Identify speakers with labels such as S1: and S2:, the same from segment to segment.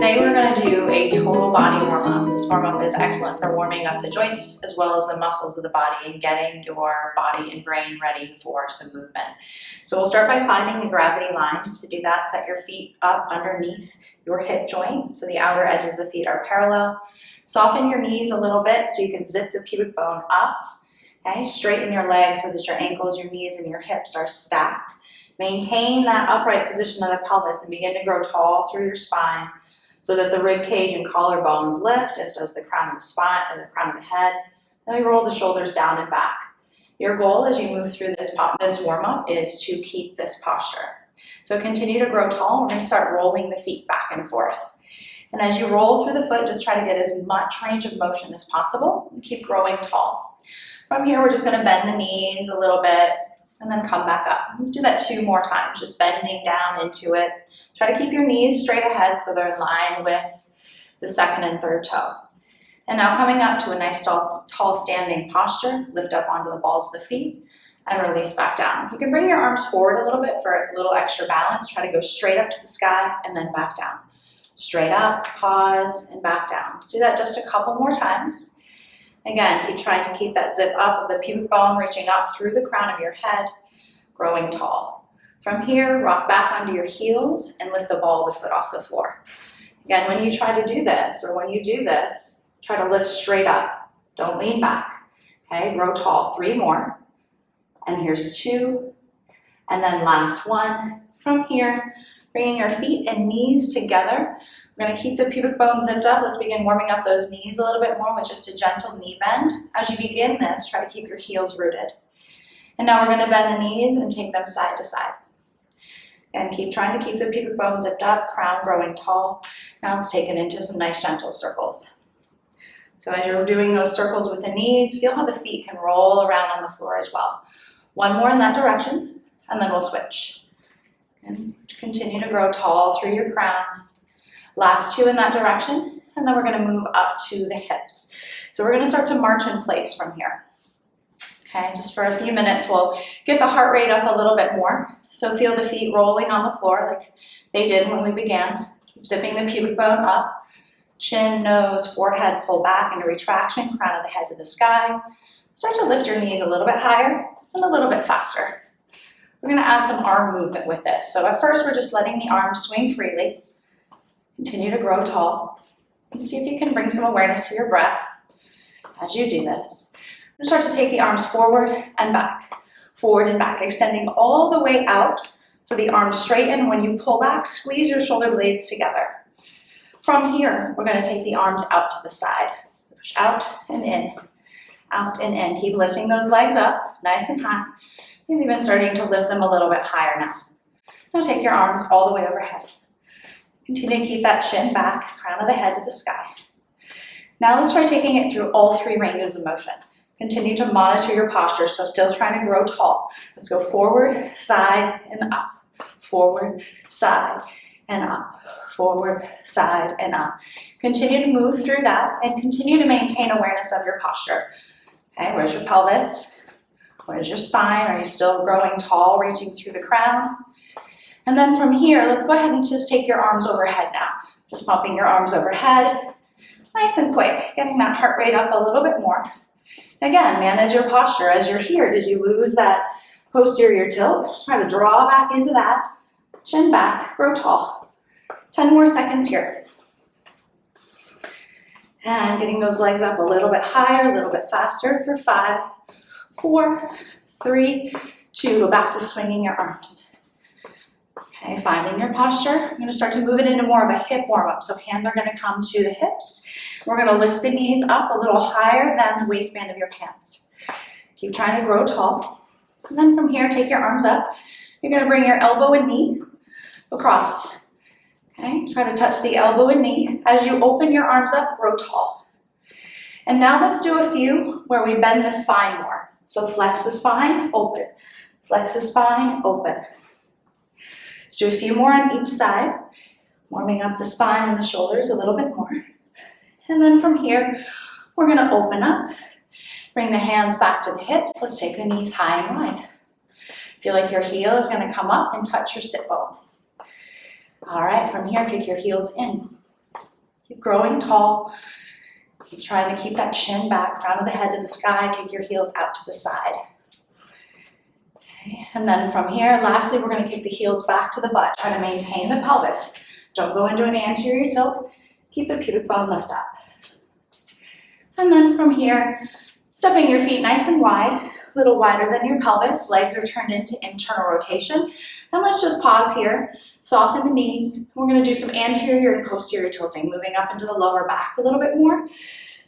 S1: Today we're going to do a total body warm-up. This warm-up is excellent for warming up the joints as well as the muscles of the body and getting your body and brain ready for some movement. So we'll start by finding the gravity line. To do that, set your feet up underneath your hip joint so the outer edges of the feet are parallel. Soften your knees a little bit so you can zip the pubic bone up. Okay, straighten your legs so that your ankles, your knees, and your hips are stacked. Maintain that upright position of the pelvis and begin to grow tall through your spine so that the rib cage and collarbones lift, as does the crown of the spine and the crown of the head. Then we roll the shoulders down and back. Your goal as you move through this warm-up is to keep this posture. So continue to grow tall. We're going to start rolling the feet back and forth. And as you roll through the foot, just try to get as much range of motion as possible and keep growing tall. From here, we're just going to bend the knees a little bit and then come back up. Let's do that 2 more times, just bending down into it. Try to keep your knees straight ahead so they're in line with the second and third toe. And now coming up to a nice tall standing posture, lift up onto the balls of the feet and release back down. You can bring your arms forward a little bit for a little extra balance. Try to go straight up to the sky and then back down. Straight up, pause, and back down. Let's do that just a couple more times. Again, keep trying to keep that zip up of the pubic bone, reaching up through the crown of your head, growing tall. From here, rock back onto your heels and lift the ball of the foot off the floor. Again, when you try to do this, or when you do this, try to lift straight up. Don't lean back. Okay, grow tall. 3 more. And here's 2. And then last 1. From here, bringing your feet and knees together. We're going to keep the pubic bone zipped up. Let's begin warming up those knees a little bit more with just a gentle knee bend. As you begin this, try to keep your heels rooted. And now we're going to bend the knees and take them side to side. And keep trying to keep the pubic bone zipped up, crown growing tall. Now let's take it into some nice gentle circles. So as you're doing those circles with the knees, feel how the feet can roll around on the floor as well. 1 more in that direction, and then we'll switch. And continue to grow tall through your crown. Last 2 in that direction, and then we're going to move up to the hips. So we're going to start to march in place from here. Okay, just for a few minutes, we'll get the heart rate up a little bit more. So feel the feet rolling on the floor like they did when we began. Keep zipping the pubic bone up. Chin, nose, forehead, pull back into retraction, crown of the head to the sky. Start to lift your knees a little bit higher and a little bit faster. We're going to add some arm movement with this. So at first, we're just letting the arms swing freely. Continue to grow tall. And see if you can bring some awareness to your breath as you do this. We're going to start to take the arms forward and back, extending all the way out so the arms straighten. When you pull back, squeeze your shoulder blades together. From here, we're going to take the arms out to the side. So push out and in, out and in. Keep lifting those legs up, nice and high. Maybe even starting to lift them a little bit higher now. Now take your arms all the way overhead. Continue to keep that chin back, crown of the head to the sky. Now let's try taking it through all 3 ranges of motion. Continue to monitor your posture, so still trying to grow tall. Let's go forward, side, and up. Forward, side, and up. Forward, side, and up. Continue to move through that and continue to maintain awareness of your posture. Okay, where's your pelvis? Where's your spine? Are you still growing tall, reaching through the crown? And then from here, let's go ahead and just take your arms overhead now. Just pumping your arms overhead. Nice and quick, getting that heart rate up a little bit more. Again, manage your posture as you're here. Did you lose that posterior tilt? Try to draw back into that. Chin back, grow tall. 10 more seconds here. And getting those legs up a little bit higher, a little bit faster for 5, 4, 3, 2. Go back to swinging your arms. Okay, finding your posture. I'm going to start to move it into more of a hip warm-up. So hands are going to come to the hips. We're going to lift the knees up a little higher than the waistband of your pants. Keep trying to grow tall. And then from here, take your arms up. You're going to bring your elbow and knee across. Okay, try to touch the elbow and knee. As you open your arms up, grow tall. And now let's do a few where we bend the spine more. So flex the spine, open. Flex the spine, open. Let's do a few more on each side, warming up the spine and the shoulders a little bit more. And then from here, we're going to open up, bring the hands back to the hips. Let's take the knees high and wide. Feel like your heel is going to come up and touch your sit bone. All right, from here, kick your heels in. Keep growing tall. Keep trying to keep that chin back, crown of the head to the sky, kick your heels out to the side. Okay. And then from here, lastly, we're going to kick the heels back to the butt. Try to maintain the pelvis. Don't go into an anterior tilt. Keep the pubic bone lift up. And then from here, stepping your feet nice and wide, a little wider than your pelvis. Legs are turned into internal rotation. And let's just pause here, soften the knees. We're going to do some anterior and posterior tilting, moving up into the lower back a little bit more.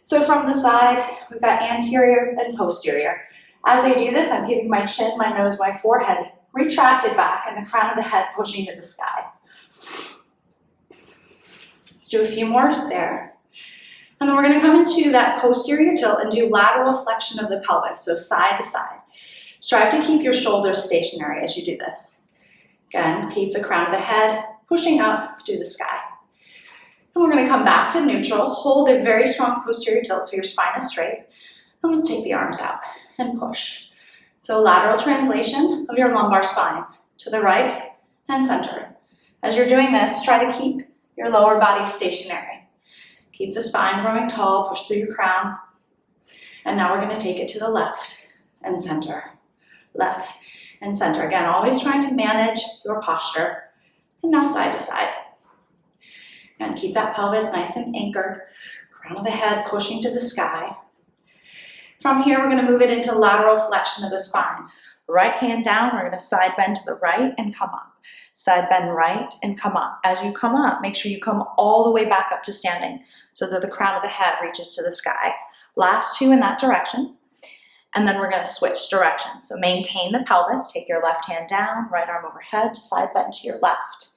S1: So from the side, we've got anterior and posterior. As I do this, I'm keeping my chin, my nose, my forehead retracted back and the crown of the head pushing to the sky. Let's do a few more there. And then we're going to come into that posterior tilt and do lateral flexion of the pelvis, so side to side. Strive to keep your shoulders stationary as you do this. Again, keep the crown of the head pushing up to the sky. And we're going to come back to neutral, hold a very strong posterior tilt so your spine is straight. And let's take the arms out and push. So lateral translation of your lumbar spine to the right and center. As you're doing this, try to keep your lower body stationary. Keep the spine growing tall, push through your crown. And now we're going to take it to the left and center. Left and center. Again, always trying to manage your posture. And now side to side. And keep that pelvis nice and anchored. Crown of the head pushing to the sky. From here, we're going to move it into lateral flexion of the spine. Right hand down, we're going to side bend to the right and come up. Side bend right and come up. As you come up, make sure you come all the way back up to standing so that the crown of the head reaches to the sky. Last two in that direction. And then we're going to switch directions. So maintain the pelvis. Take your left hand down, right arm overhead, side bend to your left.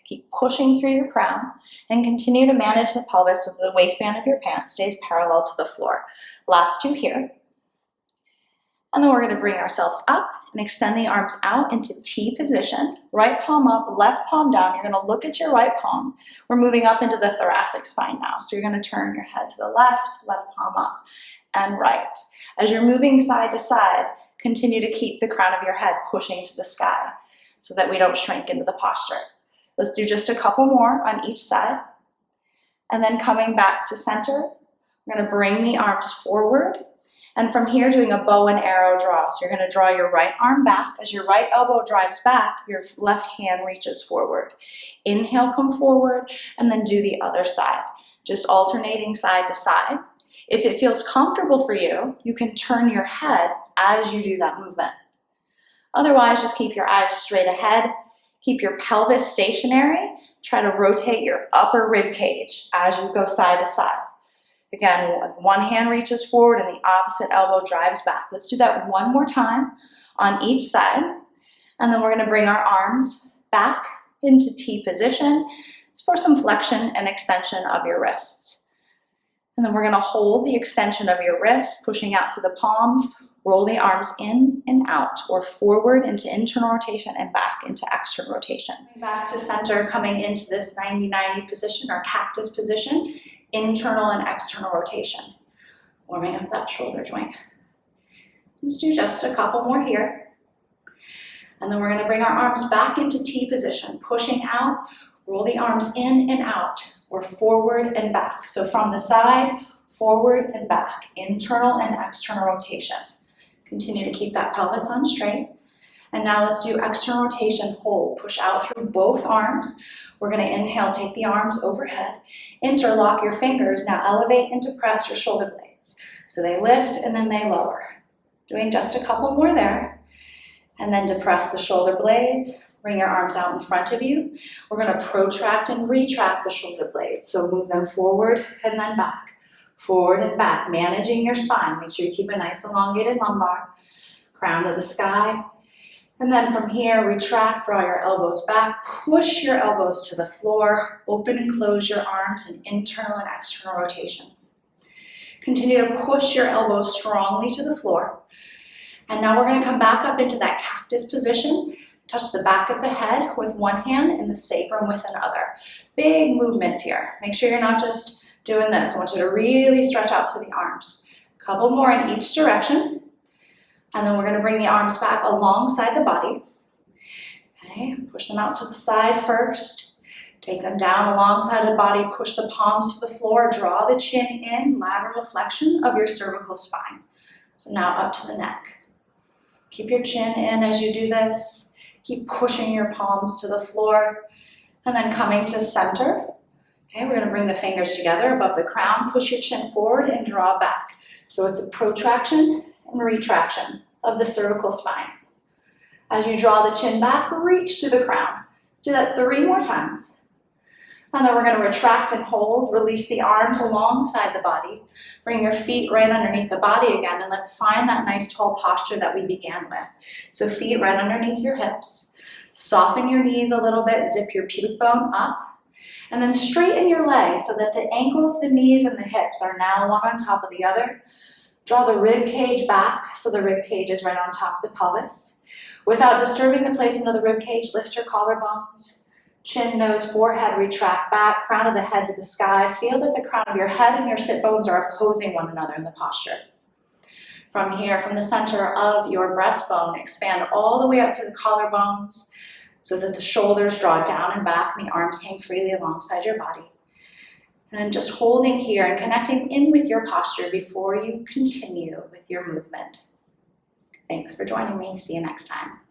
S1: Keep pushing through your crown and continue to manage the pelvis so the waistband of your pants stays parallel to the floor. Last two here. And then we're going to bring ourselves up and extend the arms out into T position. Right palm up, left palm down. You're going to look at your right palm. We're moving up into the thoracic spine now. So you're going to turn your head to the left, left palm up, and right. As you're moving side to side, continue to keep the crown of your head pushing to the sky so that we don't shrink into the posture. Let's do just a couple more on each side. And then coming back to center, we're going to bring the arms forward. And from here, doing a bow and arrow draw. So you're going to draw your right arm back. As your right elbow drives back, your left hand reaches forward. Inhale, come forward, and then do the other side. Just alternating side to side. If it feels comfortable for you, you can turn your head as you do that movement. Otherwise, just keep your eyes straight ahead. Keep your pelvis stationary. Try to rotate your upper rib cage as you go side to side. Again, one hand reaches forward and the opposite elbow drives back. Let's do that one more time on each side. And then we're going to bring our arms back into T position for some flexion and extension of your wrists. And then we're going to hold the extension of your wrists, pushing out through the palms. Roll the arms in and out, or forward into internal rotation and back into external rotation. Back to center, coming into this 90-90 position or cactus position. Internal and external rotation. Warming up that shoulder joint. Let's do just a couple more here. And then we're going to bring our arms back into T position, pushing out, roll the arms in and out, or forward and back. So from the side, forward and back, internal and external rotation. Continue to keep that pelvis on straight. And now let's do external rotation, hold, push out through both arms. We're going to inhale, take the arms overhead, interlock your fingers, now elevate and depress your shoulder blades. So they lift and then they lower. Doing just a couple more there. And then depress the shoulder blades, bring your arms out in front of you. We're going to protract and retract the shoulder blades. So move them forward and then back. Forward and back, managing your spine. Make sure you keep a nice elongated lumbar. Crown to the sky. And then from here, retract, draw your elbows back, push your elbows to the floor, open and close your arms in internal and external rotation. Continue to push your elbows strongly to the floor. And now we're going to come back up into that cactus position. Touch the back of the head with one hand and the sacrum with another. Big movements here. Make sure you're not just doing this. I want you to really stretch out through the arms. A couple more in each direction. And then we're going to bring the arms back alongside the body. Okay, push them out to the side first. Take them down alongside the body, push the palms to the floor, draw the chin in, lateral flexion of your cervical spine. So now up to the neck. Keep your chin in as you do this. Keep pushing your palms to the floor. And then coming to center. Okay, we're gonna bring the fingers together above the crown, push your chin forward and draw back. So it's a protraction and retraction of the cervical spine. As you draw the chin back, reach to the crown. Let's do that 3 more times. And then we're going to retract and hold, release the arms alongside the body. Bring your feet right underneath the body again, and let's find that nice tall posture that we began with. So feet right underneath your hips. Soften your knees a little bit, zip your pubic bone up, and then straighten your legs so that the ankles, the knees, and the hips are now one on top of the other. Draw the rib cage back so the rib cage is right on top of the pelvis. Without disturbing the placement of the rib cage, lift your collarbones. Chin, nose, forehead, retract back, crown of the head to the sky. Feel that the crown of your head and your sit bones are opposing one another in the posture. From here, from the center of your breastbone, expand all the way up through the collarbones so that the shoulders draw down and back and the arms hang freely alongside your body. And just holding here and connecting in with your posture before you continue with your movement. Thanks for joining me. See you next time.